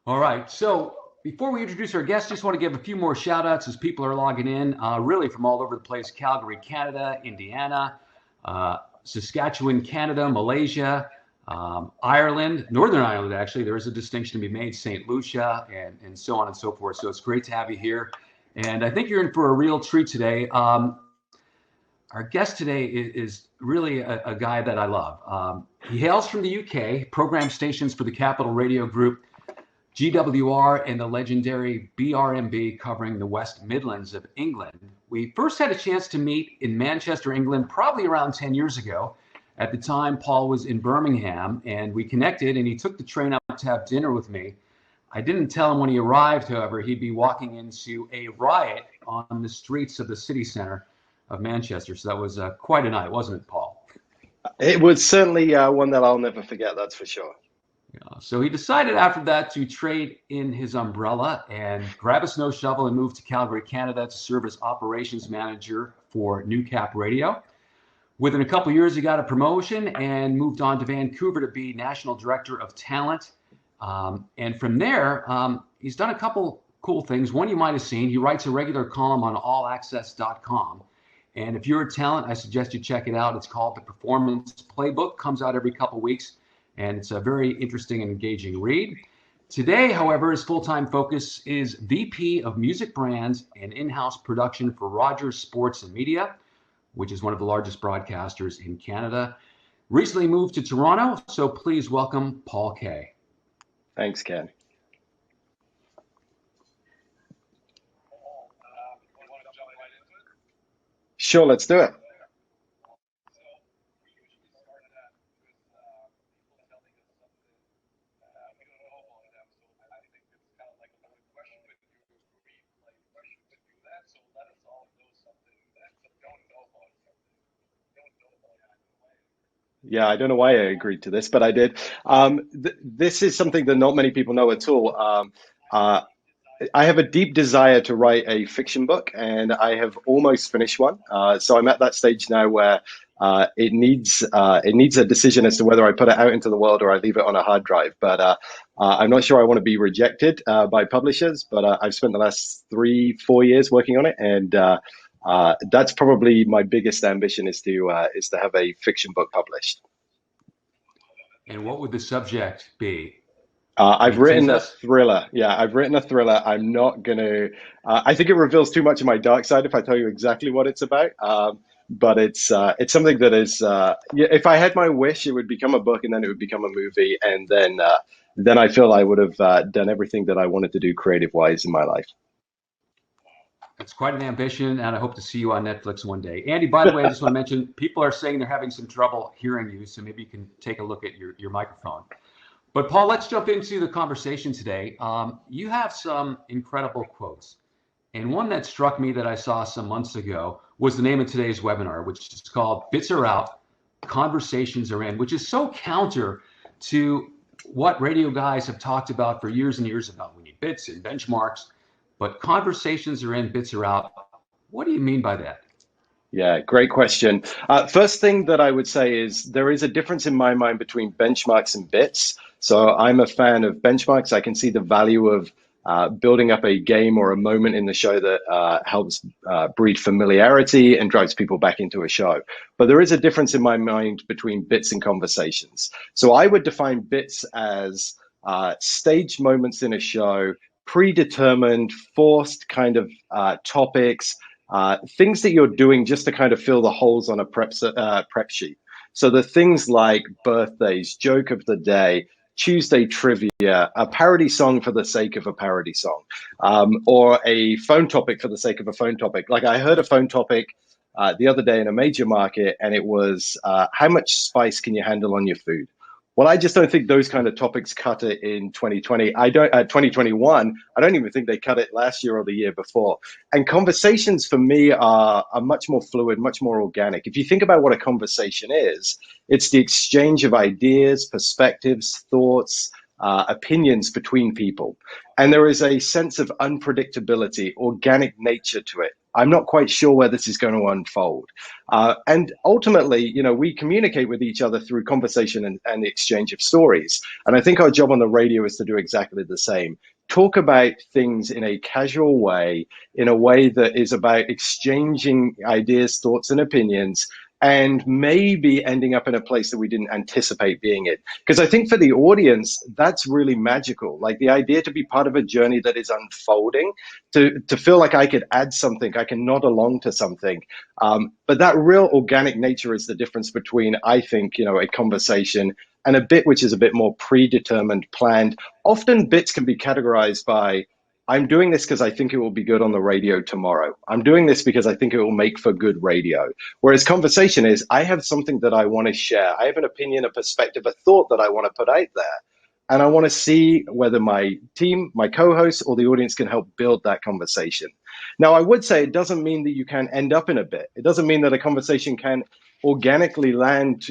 All right. So before we introduce our guests, just want to give a few more shout outs as people are logging in, really from all over the place: Calgary, Canada, Indiana, Saskatchewan, Canada, Malaysia, Ireland, Northern Ireland, actually. There is a distinction to be made, St. Lucia, and so on and so forth. So it's great to have you here. And I think you're in for a real treat today. Our guest today is really a guy that I love. He hails from the UK, program stations for the Capital Radio Group, GWR, and the legendary BRMB covering the West Midlands of England. We first had a chance to meet in Manchester, England, probably around 10 years ago. At the time, Paul was in Birmingham, and we connected, and he took the train up to have dinner with me. I didn't tell him when he arrived, however, he'd be walking into a riot on the streets of the city centre of Manchester. So that was quite a night, wasn't it, Paul? It was certainly one that I'll never forget, that's for sure. Yeah, so he decided after that to trade in his umbrella and grab a snow shovel and move to Calgary, Canada to serve as operations manager for New Cap Radio. Within a couple of years, he got a promotion and moved on to Vancouver to be national director of talent. And from there, he's done a couple cool things. One you might have seen, he writes a regular column on allaccess.com. And if you're a talent, I suggest you check it out. It's called The Performance Playbook, comes out every couple of weeks, and it's a very interesting and engaging read. Today, however, his full-time focus is VP of Music Brands and in-house production for Rogers Sports and Media, which is one of the largest broadcasters in Canada. Recently moved to Toronto, so please welcome Paul Kaye. Thanks, Ken. Sure, let's do it. Yeah, I don't know why I agreed to this, but I did. This is something that not many people know at all. Uh, I have a deep desire to write a fiction book, and I have almost finished one. So I'm at that stage now where it needs a decision as to whether I put it out into the world or I leave it on a hard drive. But I'm not sure I want to be rejected by publishers. But I've spent the last 3-4 years working on it, and that's probably my biggest ambition is to have a fiction book published. And what would the subject be? I've written a thriller. Yeah, I've written a thriller. I'm not going to, I think it reveals too much of my dark side if I tell you exactly what it's about. But it's something that is, if I had my wish, it would become a book and then it would become a movie. And then I feel I would have done everything that I wanted to do creative wise in my life. It's quite an ambition, and I hope to see you on Netflix one day. Andy, by the way, I just want to mention, people are saying they're having some trouble hearing you, so maybe you can take a look at your microphone. But Paul, let's jump into the conversation today. You have some incredible quotes. And one that struck me that I saw some months ago was the name of today's webinar, which is called Bits Are Out, Conversations Are In, which is so counter to what radio guys have talked about for years and years about we need bits and benchmarks, but conversations are in, bits are out. What do you mean by that? Yeah, great question. First thing that I would say is there is a difference in my mind between benchmarks and bits. So I'm a fan of benchmarks. I can see the value of building up a game or a moment in the show that helps breed familiarity and drives people back into a show. But there is a difference in my mind between bits and conversations. So I would define bits as staged moments in a show, predetermined, forced kind of topics, things that you're doing just to kind of fill the holes on a prep sheet. So the things like birthdays, joke of the day, Tuesday trivia, a parody song for the sake of a parody song, or a phone topic for the sake of a phone topic. Like I heard a phone topic the other day in a major market, and it was how much spice can you handle on your food? Well, I just don't think those kind of topics cut it in 2020. 2021. I don't even think they cut it last year or the year before. And conversations for me are much more fluid, much more organic. If you think about what a conversation is, it's the exchange of ideas, perspectives, thoughts, opinions between people. And there is a sense of unpredictability, organic nature to it. I'm not quite sure where this is going to unfold. And ultimately, we communicate with each other through conversation and the exchange of stories. And I think our job on the radio is to do exactly the same. Talk about things in a casual way, in a way that is about exchanging ideas, thoughts, and opinions, and maybe ending up in a place that we didn't anticipate being in. Because I think for the audience, that's really magical. Like the idea to be part of a journey that is unfolding, to feel like I could add something, I can nod along to something. But that real organic nature is the difference between, I think, a conversation and a bit which is a bit more predetermined, planned. Often bits can be categorized by, I'm doing this because I think it will be good on the radio tomorrow. I'm doing this because I think it will make for good radio. Whereas conversation is, I have something that I want to share. I have an opinion, a perspective, a thought that I want to put out there. And I want to see whether my team, my co-host, or the audience can help build that conversation. Now, I would say it doesn't mean that you can end up in a bit. It doesn't mean that a conversation can organically land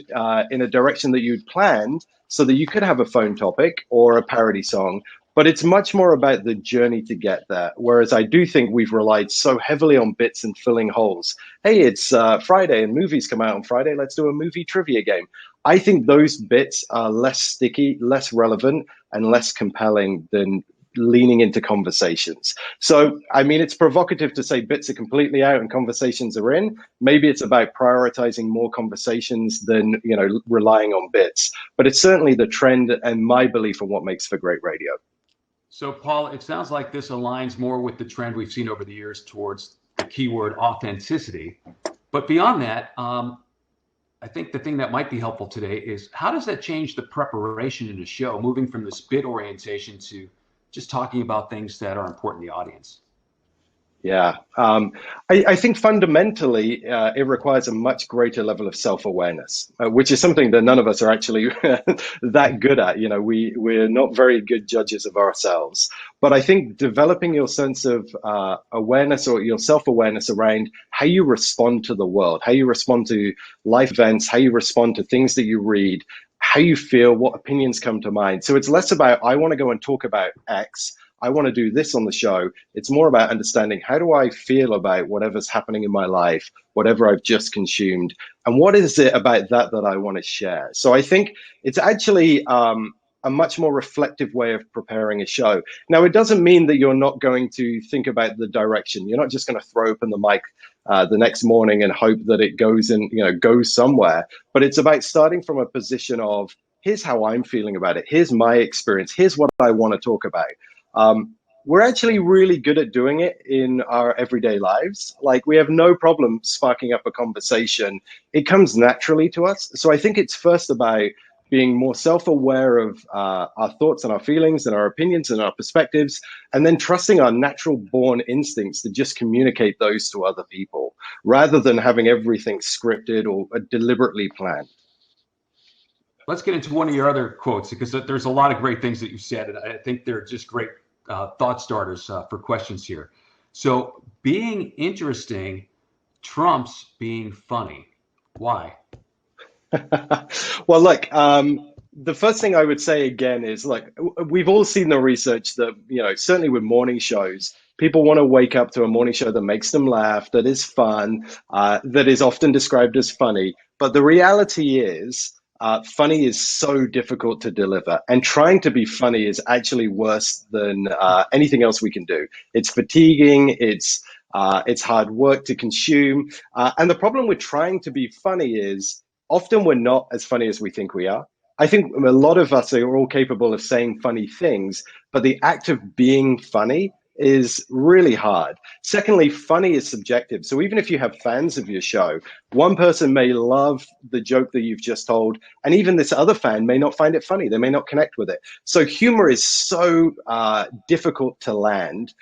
in a direction that you'd planned so that you could have a phone topic or a parody song. But it's much more about the journey to get there. Whereas I do think we've relied so heavily on bits and filling holes. Hey, it's Friday and movies come out on Friday. Let's do a movie trivia game. I think those bits are less sticky, less relevant, and less compelling than leaning into conversations. So, I mean, it's provocative to say bits are completely out and conversations are in. Maybe it's about prioritizing more conversations than, relying on bits. But it's certainly the trend and my belief on what makes for great radio. So, Paul, it sounds like this aligns more with the trend we've seen over the years towards the keyword authenticity. But beyond that, I think the thing that might be helpful today is, how does that change the preparation in a show, moving from this bit orientation to just talking about things that are important to the audience? Yeah, I think fundamentally it requires a much greater level of self-awareness, which is something that none of us are actually that good at. We're not very good judges of ourselves. But I think developing your sense of awareness or your self-awareness around how you respond to the world, how you respond to life events, how you respond to things that you read, how you feel, what opinions come to mind. So it's less about, I want to go and talk about X, I want to do this on the show. It's more about understanding, how do I feel about whatever's happening in my life, whatever I've just consumed, and what is it about that I want to share? So I think it's actually a much more reflective way of preparing a show. Now, it doesn't mean that you're not going to think about the direction. You're not just going to throw open the mic the next morning and hope that it goes somewhere. But it's about starting from a position of, here's how I'm feeling about it. Here's my experience. Here's what I want to talk about. We're actually really good at doing it in our everyday lives. Like, we have no problem sparking up a conversation. It comes naturally to us. So I think it's first about being more self-aware of our thoughts and our feelings and our opinions and our perspectives, and then trusting our natural born instincts to just communicate those to other people, rather than having everything scripted or deliberately planned. Let's get into one of your other quotes, because there's a lot of great things that you said, and I think they're just great thought starters for questions here. So, being interesting trumps being funny. Why? Well, look, the first thing I would say again is, like, we've all seen the research that, certainly with morning shows, people want to wake up to a morning show that makes them laugh, that is fun, that is often described as funny. But the reality is, funny is so difficult to deliver, and trying to be funny is actually worse than anything else we can do. It's fatiguing, it's hard work to consume. And the problem with trying to be funny is, often we're not as funny as we think we are. I think a lot of us are all capable of saying funny things, but the act of being funny is really hard. Secondly, funny is subjective. So even if you have fans of your show, one person may love the joke that you've just told, and even this other fan may not find it funny. They may not connect with it. So humor is so difficult to land.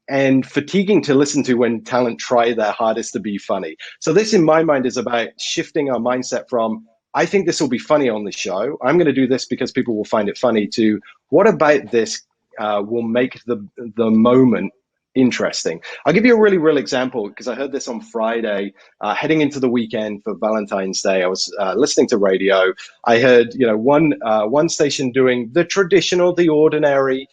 And fatiguing to listen to when talent try their hardest to be funny. So this, in my mind, is about shifting our mindset from, I think this will be funny on the show, I'm going to do this because people will find it funny, to, what about this will make the moment interesting. I'll give you a really real example because I heard this on Friday, heading into the weekend for Valentine's Day. I was listening to radio. I heard, one station doing the traditional, the ordinary,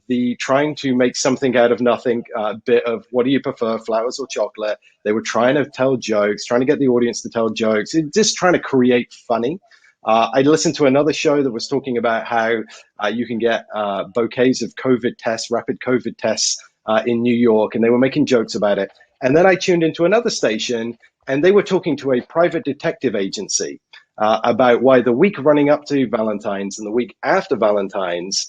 the trying to make something out of nothing bit of what do you prefer, flowers or chocolate? They were trying to tell jokes, trying to get the audience to tell jokes, just trying to create funny. I listened to another show that was talking about how you can get bouquets of COVID tests, rapid COVID tests in New York, and they were making jokes about it. And then I tuned into another station, and they were talking to a private detective agency about why the week running up to Valentine's and the week after Valentine's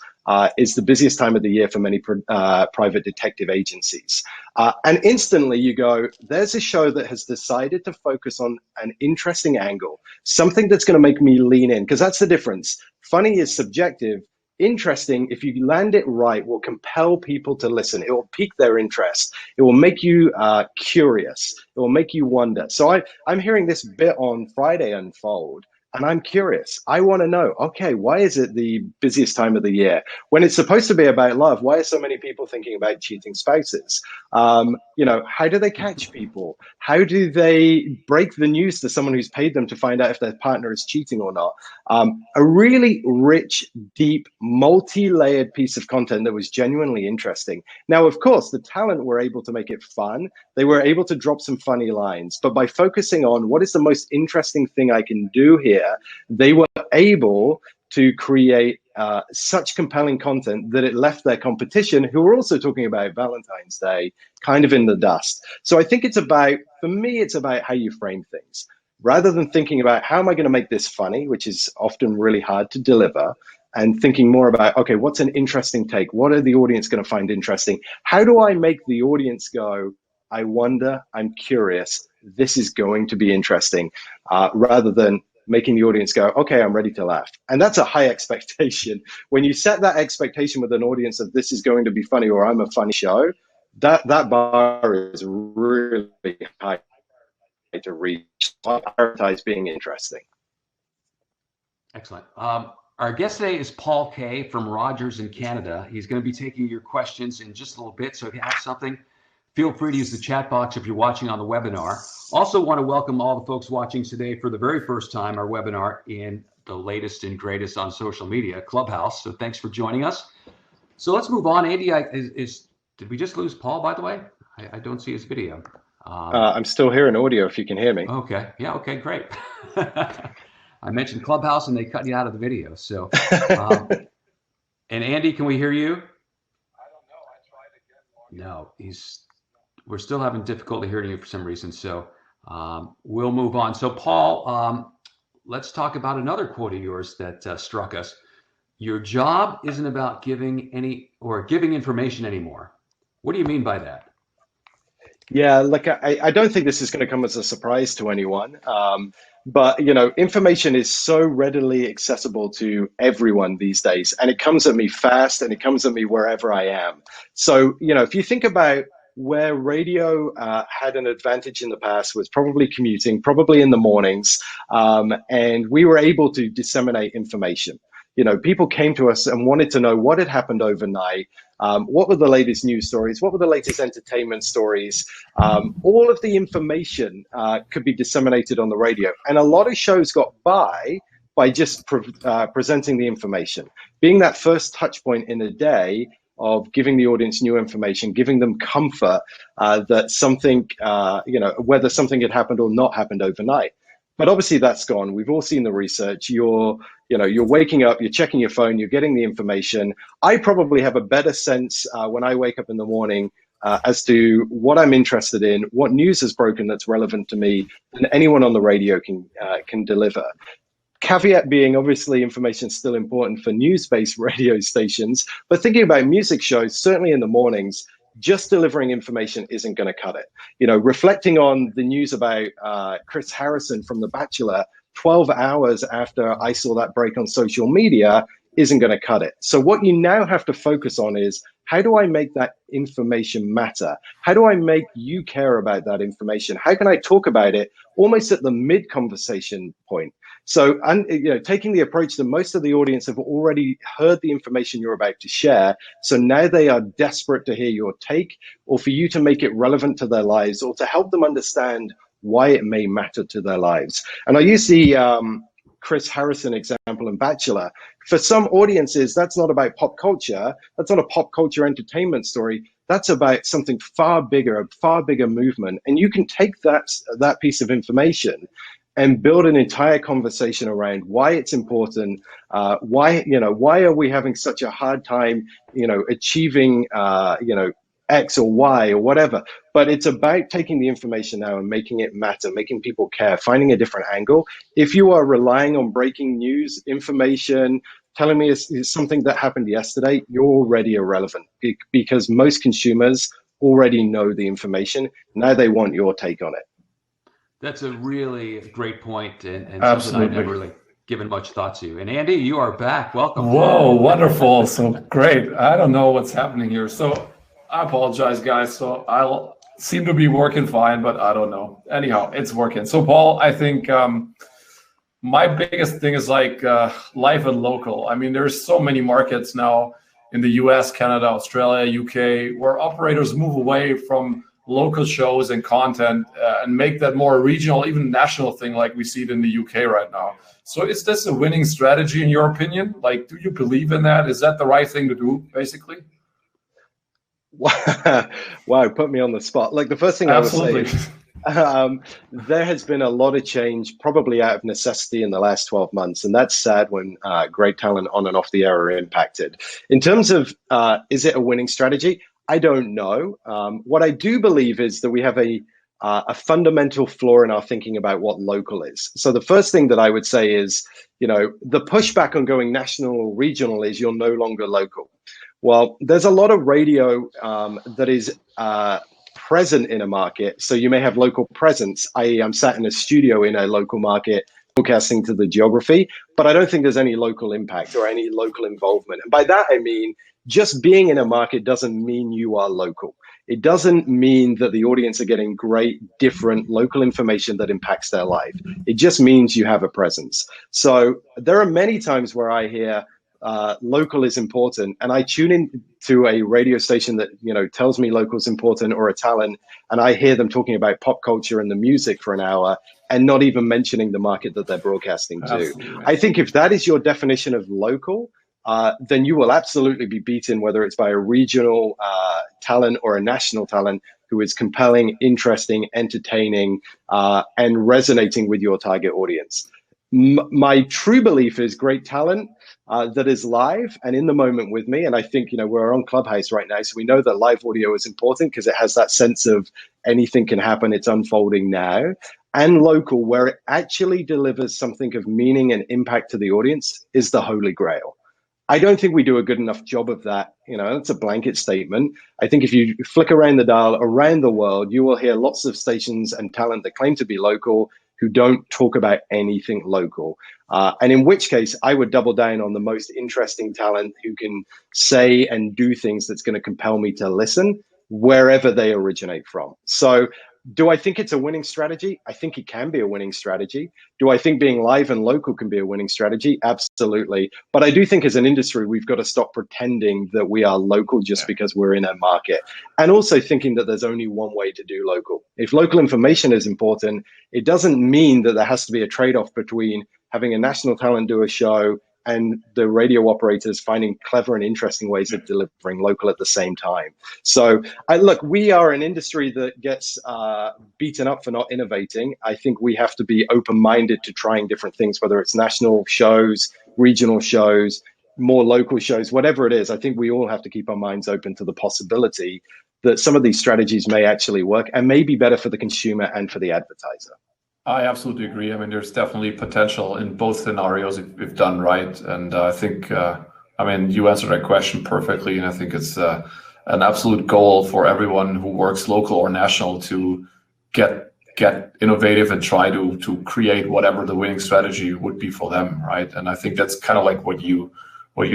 is the busiest time of the year for many private detective agencies. And instantly you go, there's a show that has decided to focus on an interesting angle, something that's going to make me lean in, because that's the difference. Funny is subjective. Interesting, if you land it right, will compel people to listen. It will pique their interest. It will make you curious. It will make you wonder. So I'm hearing this bit on Friday unfold, and I'm curious. I want to know, okay, why is it the busiest time of the year? When it's supposed to be about love, why are so many people thinking about cheating spouses? How do they catch people? How do they break the news to someone who's paid them to find out if their partner is cheating or not? A really rich, deep, multi-layered piece of content that was genuinely interesting. Now, of course, the talent were able to make it fun. They were able to drop some funny lines, but by focusing on what is the most interesting thing I can do here, they were able to create such compelling content that it left their competition, who were also talking about Valentine's Day, kind of in the dust. So I think for me, it's about how you frame things. Rather than thinking about how am I going to make this funny, which is often really hard to deliver, and thinking more about, okay, what's an interesting take? What are the audience going to find interesting? How do I make the audience go, I wonder, I'm curious, this is going to be interesting, rather than making the audience go, okay, I'm ready to laugh. And that's a high expectation. When you set that expectation with an audience of this is going to be funny or I'm a funny show, that bar is really high to reach. I prioritize being interesting. Excellent. Our guest today is Paul Kaye from Rogers in Canada. He's going to be taking your questions in just a little bit. So if you have something, feel free to use the chat box if you're watching on the webinar. Also want to welcome all the folks watching today for the very first time, our webinar in the latest and greatest on social media, Clubhouse. So thanks for joining us. So let's move on. Andy, did we just lose Paul, by the way? I don't see his video. I'm still hearing audio if you can hear me. Okay. Yeah, okay, great. I mentioned Clubhouse and they cut you out of the video. So, and Andy, can we hear you? I don't know. I tried again. No, we're still having difficulty hearing you for some reason. So we'll move on. So Paul, let's talk about another quote of yours that struck us. Your job isn't about giving information anymore. What do you mean by that? Yeah, look, I don't think this is going to come as a surprise to anyone. But, information is so readily accessible to everyone these days, and it comes at me fast and it comes at me wherever I am. So, if you think about where radio had an advantage in the past was probably commuting, probably in the mornings, and we were able to disseminate information. People came to us and wanted to know what had happened overnight. What were the latest news stories? What were the latest entertainment stories? All of the information could be disseminated on the radio. And a lot of shows got by just presenting the information, being that first touch point in a day of giving the audience new information, giving them comfort that something, whether something had happened or not happened overnight. But obviously that's gone. We've all seen the research. You're waking up, you're checking your phone, you're getting the information. I probably have a better sense when I wake up in the morning as to what I'm interested in, what news has broken that's relevant to me, than anyone on the radio can deliver. Caveat being, obviously, information is still important for news-based radio stations, but thinking about music shows, certainly in the mornings, just delivering information isn't going to cut it. Reflecting on the news about Chris Harrison from The Bachelor 12 hours after I saw that break on social media isn't going to cut it. So what you now have to focus on is, how do I make that information matter? How do I make you care about that information? How can I talk about it almost at the mid-conversation point? So, and taking the approach that most of the audience have already heard the information you're about to share. So now they are desperate to hear your take, or for you to make it relevant to their lives, or to help them understand why it may matter to their lives. And I use the Chris Harrison example in Bachelor. For some audiences, that's not about pop culture. That's not a pop culture entertainment story. That's about something far bigger, a far bigger movement. And you can take that piece of information and build an entire conversation around why it's important, why are we having such a hard time, achieving, X or Y or whatever. But it's about taking the information now and making it matter, making people care, finding a different angle. If you are relying on breaking news, information, telling me it's something that happened yesterday, you're already irrelevant, because most consumers already know the information. Now they want your take on it. That's a really great point, and something Absolutely. I've never really given much thought to. And Andy, you are back. Welcome. Whoa, wonderful. So great. I don't know what's happening here. So I apologize, guys. So I'll seem to be working fine, but I don't know. Anyhow, it's working. So Paul, I think my biggest thing is like live and local. I mean, there's so many markets now in the US, Canada, Australia, UK, where operators move away from local shows and content and make that more a regional, even national thing, like we see it in the UK right now. So is this a winning strategy in your opinion? Like, do you believe in that? Is that the right thing to do, basically? Wow, put me on the spot. Like, the first thing Absolutely. I would say, there has been a lot of change, probably out of necessity, in the last 12 months. And that's sad when great talent on and off the air are impacted. In terms of, is it a winning strategy? I don't know. What I do believe is that we have a fundamental flaw in our thinking about what local is. So the first thing that I would say is, the pushback on going national or regional is you're no longer local. Well, there's a lot of radio that is present in a market. So you may have local presence, i.e. I'm sat in a studio in a local market broadcasting to the geography, but I don't think there's any local impact or any local involvement. And by that, I mean, just being in a market doesn't mean you are local. It doesn't mean that the audience are getting great, different local information that impacts their life. It just means you have a presence. So there are many times where I hear local is important, and I tune in to a radio station that tells me local is important, or a talent, and I hear them talking about pop culture and the music for an hour and not even mentioning the market that they're broadcasting to. Absolutely. I think if that is your definition of local, then you will absolutely be beaten, whether it's by a regional talent or a national talent who is compelling, interesting, entertaining, and resonating with your target audience. My true belief is great talent that is live and in the moment with me. And I think, we're on Clubhouse right now, so we know that live audio is important because it has that sense of anything can happen, it's unfolding now. And local, where it actually delivers something of meaning and impact to the audience, is the holy grail. I don't think we do a good enough job of that. It's a blanket statement. I think if you flick around the dial around the world, you will hear lots of stations and talent that claim to be local who don't talk about anything local. And in which case, I would double down on the most interesting talent who can say and do things that's going to compel me to listen wherever they originate from. So do I think it's a winning strategy? I think it can be a winning strategy. Do I think being live and local can be a winning strategy? Absolutely. But I do think as an industry, we've got to stop pretending that we are local just because we're in a market. And also thinking that there's only one way to do local. If local information is important, it doesn't mean that there has to be a trade-off between having a national talent do a show and the radio operators finding clever and interesting ways of delivering local at the same time. So look, we are an industry that gets beaten up for not innovating. I think we have to be open-minded to trying different things, whether it's national shows, regional shows, more local shows, whatever it is. I think we all have to keep our minds open to the possibility that some of these strategies may actually work and may be better for the consumer and for the advertiser. I absolutely agree. I mean, there's definitely potential in both scenarios if done right. And I think, you answered that question perfectly. And I think it's an absolute goal for everyone who works local or national to get innovative and try to create whatever the winning strategy would be for them, right? And I think that's kind of like what you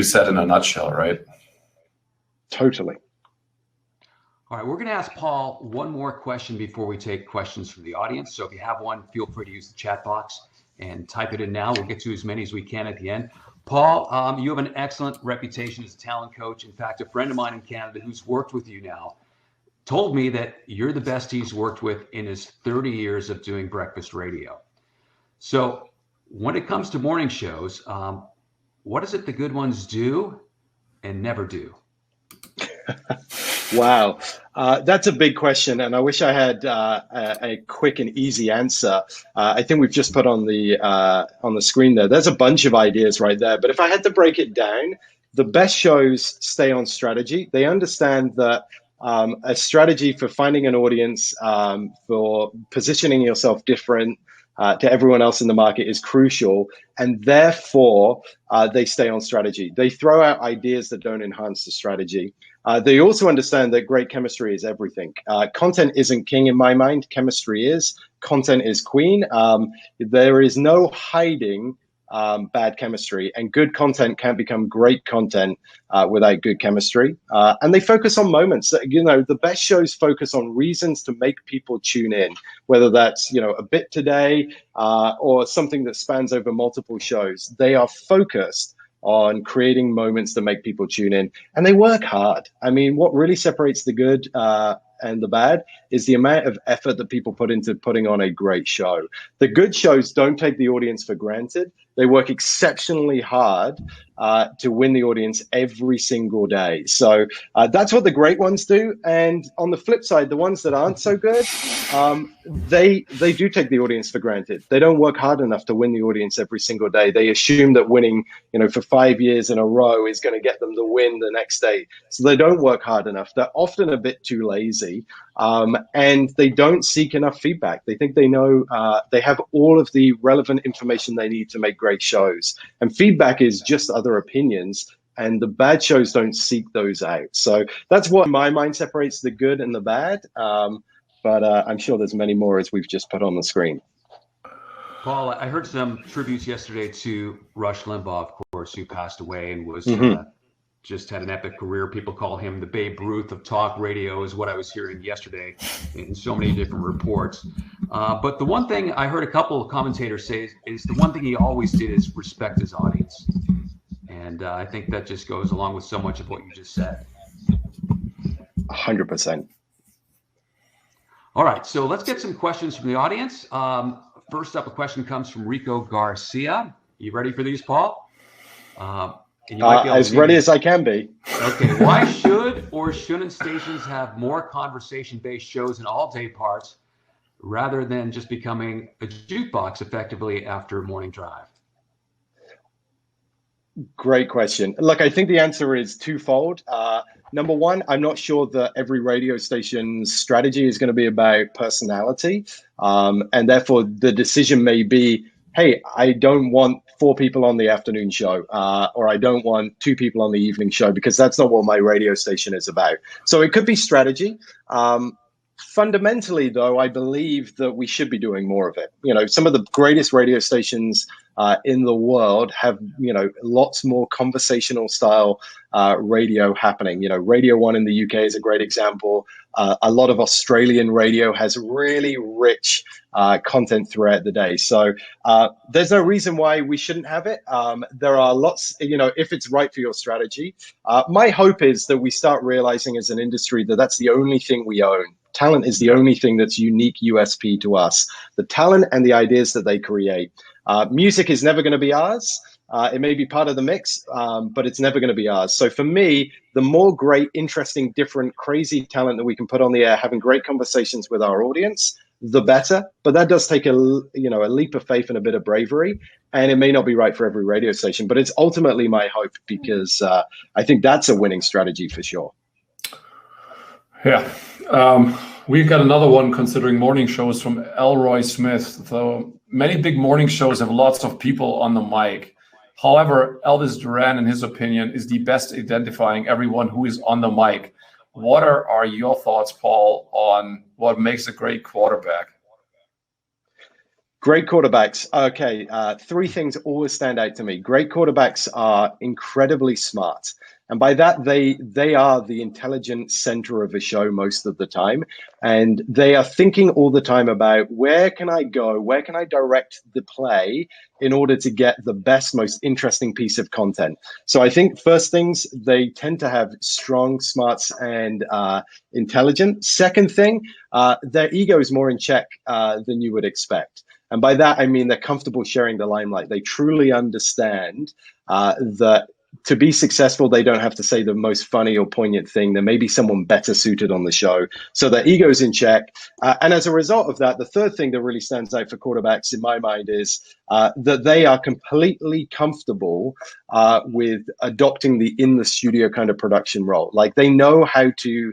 said in a nutshell, right? Totally. All right, we're going to ask Paul one more question before we take questions from the audience. So if you have one, feel free to use the chat box. and type it in now. We'll get to as many as we can at the end. Paul, you have an excellent reputation as a talent coach. In fact, a friend of mine in Canada who's worked with you now told me that you're the best he's worked with in his 30 years of doing breakfast radio. So when it comes to morning shows, what is it the good ones do and never do? Wow, that's a big question, and I wish I had a quick and easy answer. I think we've just put on the screen there. There's a bunch of ideas right there, but if I had to break it down, the best shows stay on strategy. They understand that a strategy for finding an audience, for positioning yourself different to everyone else in the market is crucial, and therefore they stay on strategy. They throw out ideas that don't enhance the strategy. They also understand that great chemistry is everything. Content isn't king in my mind. Chemistry is. Content is queen. There is no hiding bad chemistry, and good content can't become great content without good chemistry. And they focus on moments. You know, the best shows focus on reasons to make people tune in, whether that's, you know, a bit today or something that spans over multiple shows. They are focused on creating moments to make people tune in, and they work hard. I mean, what really separates the good and the bad is the amount of effort that people put into putting on a great show. The good shows don't take the audience for granted. They work exceptionally hard to win the audience every single day. So that's what the great ones do. And on the flip side, the ones that aren't so good, they do take the audience for granted. They don't work hard enough to win the audience every single day. They assume that winning, you know, for 5 years in a row is going to get them the win the next day. So they don't work hard enough. They're often a bit too lazy. And they don't seek enough feedback. They think they know, they have all of the relevant information they need to make great shows. And feedback is just other opinions, and the bad shows don't seek those out. So that's what in my mind separates the good and the bad. But I'm sure there's many more as we've just put on the screen. Paul, I heard some tributes yesterday to Rush Limbaugh, of course, who passed away and was just had an epic career. People call him the Babe Ruth of talk radio, is what I was hearing yesterday in so many different reports. But the one thing I heard a couple of commentators say is the one thing he always did is respect his audience. And I think that just goes along with so much of what you just said. 100%. All right, so let's get some questions from the audience. First up, a question comes from Rico Garcia. You ready for these, Paul? As ready as I can be. Okay. Why should or shouldn't stations have more conversation-based shows in all day parts rather than just becoming a jukebox effectively after a morning drive? Great question. Look, I think the answer is twofold. Number one, I'm not sure that every radio station's strategy is going to be about personality. And therefore, the decision may be, hey, I don't want 4 people on the afternoon show, or I don't want 2 people on the evening show, because that's not what my radio station is about. So it could be strategy. Fundamentally, though, I believe that we should be doing more of it. You know, some of the greatest radio stations in the world have, you know, lots more conversational style radio happening. You know, Radio 1 in the UK is a great example. A lot of Australian radio has really rich content throughout the day. So there's no reason why we shouldn't have it. There are lots, you know, if it's right for your strategy. My hope is that we start realizing as an industry that that's the only thing we own. Talent is the only thing that's unique USP to us. The talent and the ideas that they create. Music is never going to be ours. It may be part of the mix, but it's never going to be ours. So for me, the more great, interesting, different, crazy talent that we can put on the air, having great conversations with our audience, the better. But that does take a leap of faith and a bit of bravery, and it may not be right for every radio station. But it's ultimately my hope, because I think that's a winning strategy for sure. Yeah. We've got another one considering morning shows from Elroy Smith. So many big morning shows have lots of people on the mic. However, Elvis Duran, in his opinion, is the best identifying everyone who is on the mic. What are your thoughts, Paul, on what makes a great quarterback? Great quarterbacks. Okay, 3 things always stand out to me. Great quarterbacks are incredibly smart. And by that, they are the intelligent center of a show most of the time. And they are thinking all the time about where can I go? Where can I direct the play in order to get the best, most interesting piece of content? So I think first things, they tend to have strong smarts and intelligent. Second thing, their ego is more in check than you would expect. And by that, I mean they're comfortable sharing the limelight. They truly understand that to be successful, they don't have to say the most funny or poignant thing. There may be someone better suited on the show. So their ego's in check. And as a result of that, the third thing that really stands out for quarterbacks in my mind is that they are completely comfortable with adopting the in the studio kind of production role. Like they know how to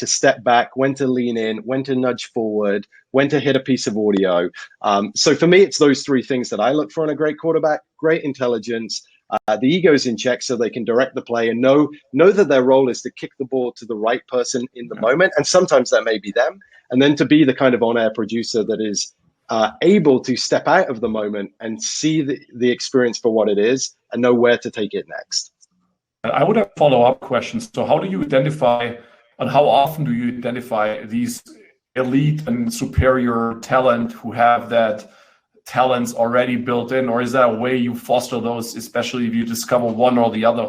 step back, when to lean in, when to nudge forward, when to hit a piece of audio. So for me, it's those three things that I look for in a great quarterback: great intelligence, the ego's in check so they can direct the play and know that their role is to kick the ball to the right person in the moment. And sometimes that may be them. And then to be the kind of on-air producer that is able to step out of the moment and see the experience for what it is and know where to take it next. I would have follow-up questions. So how do you identify, and how often do you identify these elite and superior talent who have that talents already built in, or is there a way you foster those, especially if you discover one or the other?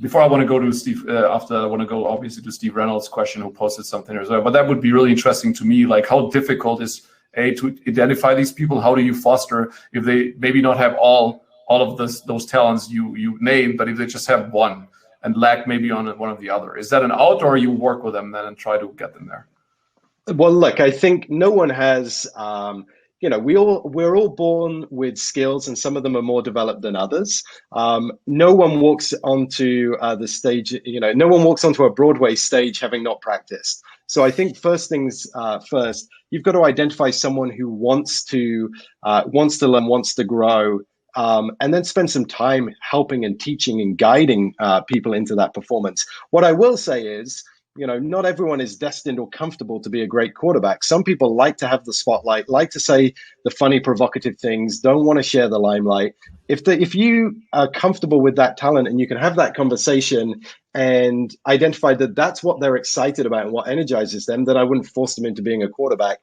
Before I want to go to Steve, after I want to go obviously to Steve Reynolds' question, who posted something as well, but that would be really interesting to me. Like, how difficult is to identify these people? How do you foster if they maybe not have all of those talents you named, but if they just have one and lack maybe on one of the other? Is that an out, or you work with them then and try to get them there? Well, look, I think no one has we're all born with skills, and some of them are more developed than others. No one walks onto the stage, no one walks onto a Broadway stage having not practiced. So I think first things first, you've got to identify someone who wants to learn, wants to grow, and then spend some time helping and teaching and guiding people into that performance. What I will say is, not everyone is destined or comfortable to be a great quarterback. Some people like to have the spotlight, like to say the funny, provocative things, don't want to share the limelight. If you are comfortable with that talent and you can have that conversation and identify that that's what they're excited about and what energizes them, then I wouldn't force them into being a quarterback.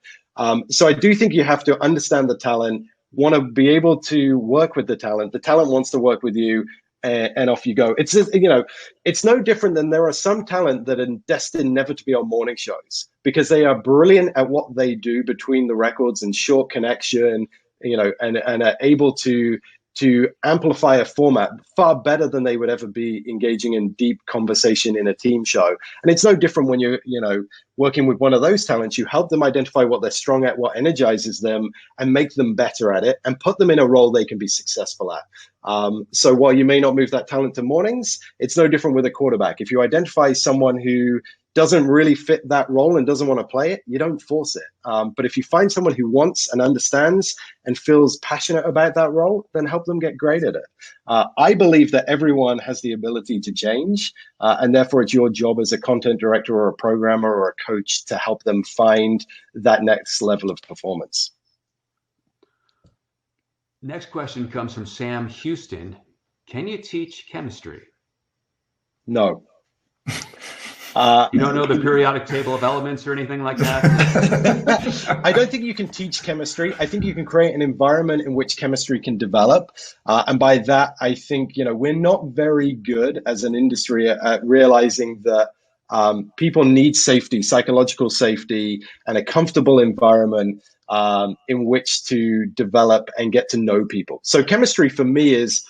So I do think you have to understand the talent, want to be able to work with the talent. The talent wants to work with you. And off you go. It's it's no different than there are some talent that are destined never to be on morning shows because they are brilliant at what they do between the records and short connection, and are able to amplify a format far better than they would ever be engaging in deep conversation in a team show. And it's no different when you're, working with one of those talents. You help them identify what they're strong at, what energizes them, and make them better at it, and put them in a role they can be successful at. So while you may not move that talent to mornings, it's no different with a quarterback. If you identify someone who doesn't really fit that role and doesn't want to play it, you don't force it. But if you find someone who wants and understands and feels passionate about that role, then help them get great at it. I believe that everyone has the ability to change, and therefore it's your job as a content director or a programmer or a coach to help them find that next level of performance. Next question comes from Sam Houston. Can you teach chemistry? No. You don't know the periodic table of elements or anything like that? I don't think you can teach chemistry. I think you can create an environment in which chemistry can develop. And by that, I think, we're not very good as an industry at realizing that people need safety, psychological safety, and a comfortable environment in which to develop and get to know people. So chemistry for me is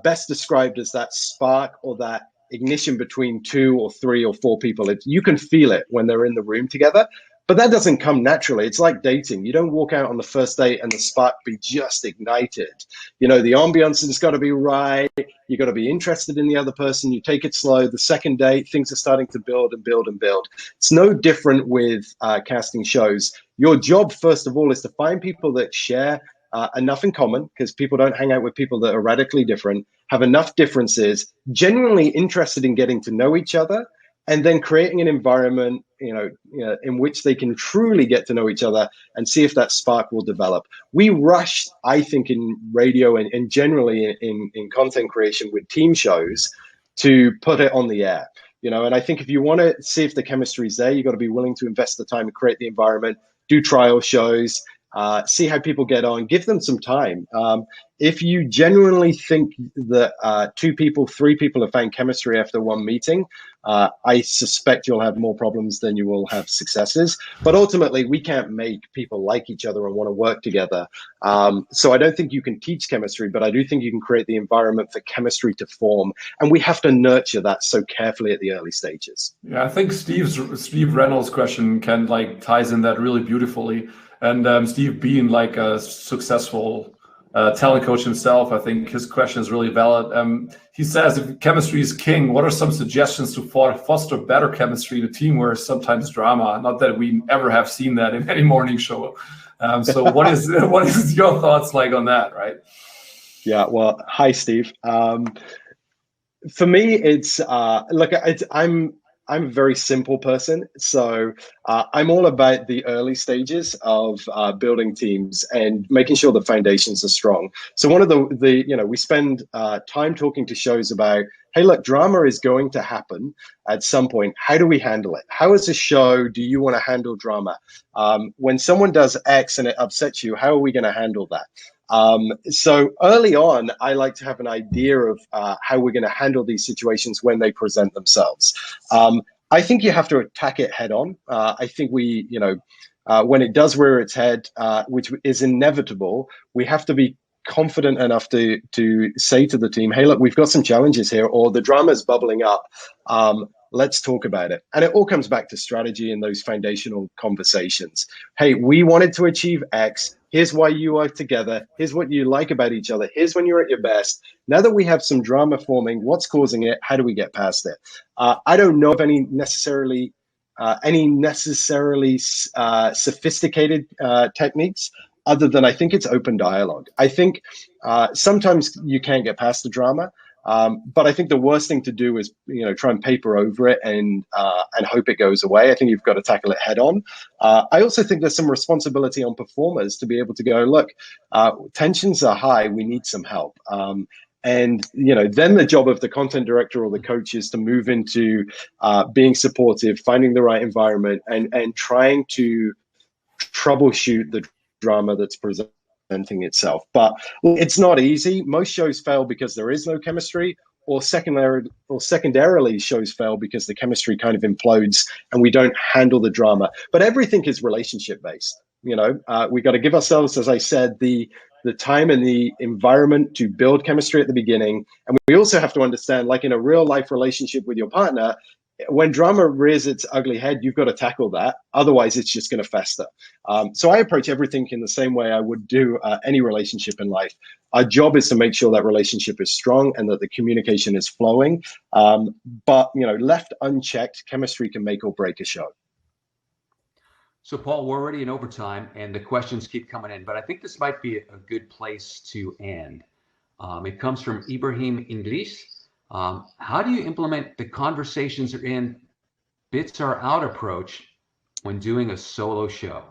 best described as that spark or that ignition between 2 or 3 or 4 people. You can feel it when they're in the room together, but that doesn't come naturally. It's like dating. You don't walk out on the first date and the spark be just ignited. The ambiance has got to be right. You got to be interested in the other person. You take it slow. The second date, things are starting to build and build and build. It's no different with casting shows. Your job, first of all, is to find people that share enough in common, because people don't hang out with people that are radically different, have enough differences, genuinely interested in getting to know each other, and then creating an environment, in which they can truly get to know each other and see if that spark will develop. We rush, I think, in radio and generally in content creation with team shows to put it on the air. And I think if you want to see if the chemistry is there, you've got to be willing to invest the time and create the environment, do trial shows, see how people get on, give them some time. If you genuinely think that 2 people, 3 people have found chemistry after one meeting, I suspect you'll have more problems than you will have successes. But ultimately, we can't make people like each other and want to work together. So I don't think you can teach chemistry, but I do think you can create the environment for chemistry to form. And we have to nurture that so carefully at the early stages. Yeah, I think Steve Reynolds' question ties in that really beautifully. And Steve, being like a successful talent coach himself, I think his question is really valid. He says, if chemistry is king, what are some suggestions to foster better chemistry in a team where sometimes drama? Not that we ever have seen that in any morning show. So what is your thoughts like on that, right? Yeah, well, hi, Steve. For me, it's I'm a very simple person, so I'm all about the early stages of building teams and making sure the foundations are strong. So one of we spend time talking to shows about, hey, look, drama is going to happen at some point. How do we handle it? How, as a show, do you want to handle drama? When someone does X and it upsets you, how are we going to handle that? So early on, I like to have an idea of how we're going to handle these situations when they present themselves. I think you have to attack it head on. I think when it does rear its head, which is inevitable, we have to be confident enough to say to the team, hey, look, we've got some challenges here, or the drama is bubbling up. Let's talk about it. And it all comes back to strategy and those foundational conversations. Hey, we wanted to achieve X. Here's why you are together. Here's what you like about each other. Here's when you're at your best. Now that we have some drama forming, what's causing it? How do we get past it? I don't know of any necessarily sophisticated techniques, other than I think it's open dialogue. I think sometimes you can't get past the drama. But I think the worst thing to do is, try and paper over it and hope it goes away. I think you've got to tackle it head on. I also think there's some responsibility on performers to be able to go, look, tensions are high. We need some help. And, then the job of the content director or the coach is to move into being supportive, finding the right environment, and trying to troubleshoot the drama that's presenting itself. But it's not easy. Most shows fail because there is no chemistry, or secondarily shows fail because the chemistry kind of implodes and we don't handle the drama. But everything is relationship based. We got to give ourselves, as I said, the time and the environment to build chemistry at the beginning. And we also have to understand, like in a real life relationship with your partner, when drama rears its ugly head, you've got to tackle that. Otherwise, it's just going to fester. So I approach everything in the same way I would do any relationship in life. Our job is to make sure that relationship is strong and that the communication is flowing. But left unchecked, chemistry can make or break a show. So, Paul, we're already in overtime, and the questions keep coming in, but I think this might be a good place to end. It comes from Ibrahim Inglis. How do you implement the conversations are in, bits are out approach when doing a solo show?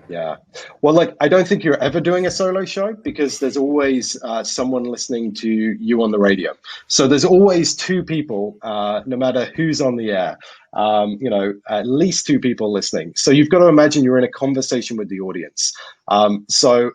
Yeah. Well, I don't think you're ever doing a solo show because there's always someone listening to you on the radio. So there's always 2 people, no matter who's on the air, at least 2 people listening. So you've got to imagine you're in a conversation with the audience. So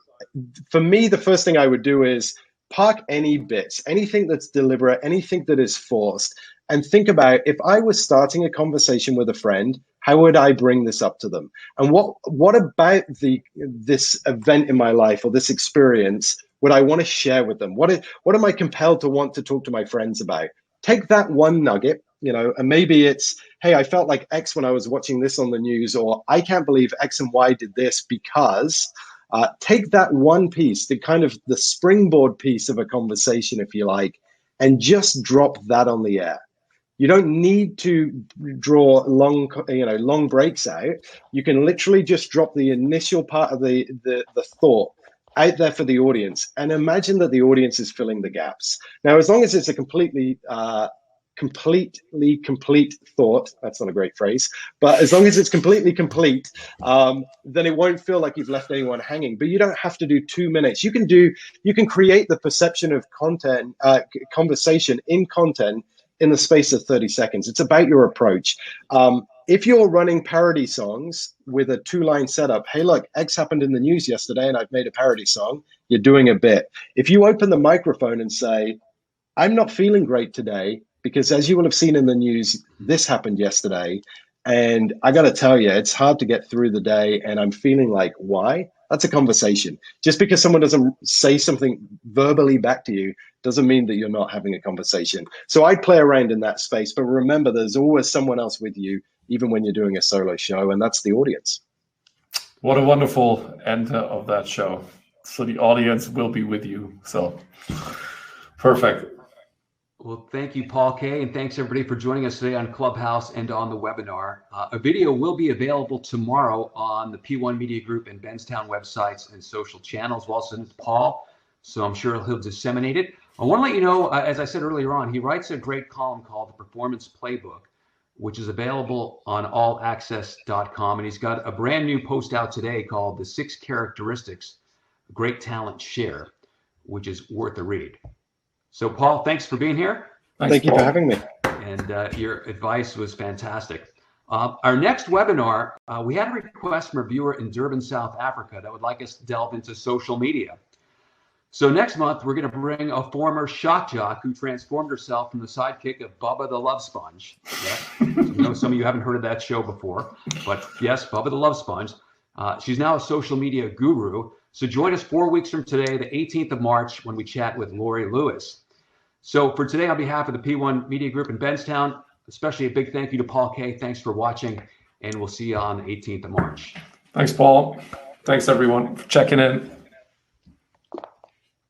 for me, the first thing I would do is park any bits, anything that's deliberate, anything that is forced, and think about, if I was starting a conversation with a friend, how would I bring this up to them? And what about this event in my life or this experience would I want to share with them? What am I compelled to want to talk to my friends about? Take that one nugget, and maybe it's, hey, I felt like X when I was watching this on the news, or I can't believe X and Y did this because. Take that one piece, the springboard piece of a conversation, if you like, and just drop that on the air. You don't need to draw long breaks out. You can literally just drop the initial part of the thought out there for the audience, and imagine that the audience is filling the gaps. Now, as long as it's a completely complete thought, that's not a great phrase, but as long as it's completely complete, then it won't feel like you've left anyone hanging. But you don't have to do 2 minutes. You can create the perception of content, conversation in content in the space of 30 seconds. It's about your approach. If you're running parody songs with a 2-line setup, hey, look, X happened in the news yesterday and I've made a parody song, you're doing a bit. If you open the microphone and say, I'm not feeling great today because, as you will have seen in the news, this happened yesterday, and I got to tell you, it's hard to get through the day and I'm feeling like, why? That's a conversation. Just because someone doesn't say something verbally back to you doesn't mean that you're not having a conversation. So I play around in that space, but remember, there's always someone else with you, even when you're doing a solo show, and that's the audience. What a wonderful end of that show. So the audience will be with you. So perfect. Well, thank you, Paul Kaye, and thanks everybody for joining us today on Clubhouse and on the webinar. A video will be available tomorrow on the P1 Media Group and Benztown websites and social channels. We'll also send it to Paul, so I'm sure he'll disseminate it. I want to let you know, as I said earlier on, he writes a great column called The Performance Playbook, which is available on allaccess.com, and he's got a brand new post out today called The 6 Characteristics Great Talent Share, which is worth a read. So, Paul, thanks for being here. Thank you for having me. And your advice was fantastic. Our next webinar, we had a request from a viewer in Durban, South Africa that would like us to delve into social media. So next month, we're going to bring a former shock jock who transformed herself from the sidekick of Bubba the Love Sponge. Yes, I know some of you haven't heard of that show before, but yes, Bubba the Love Sponge. She's now a social media guru. So join us 4 weeks from today, the 18th of March, when we chat with Lori Lewis. So for today, on behalf of the P1 Media Group in Benztown, especially a big thank you to Paul Kaye. Thanks for watching, and we'll see you on the 18th of March. Thanks, Paul. Thanks, everyone, for checking in.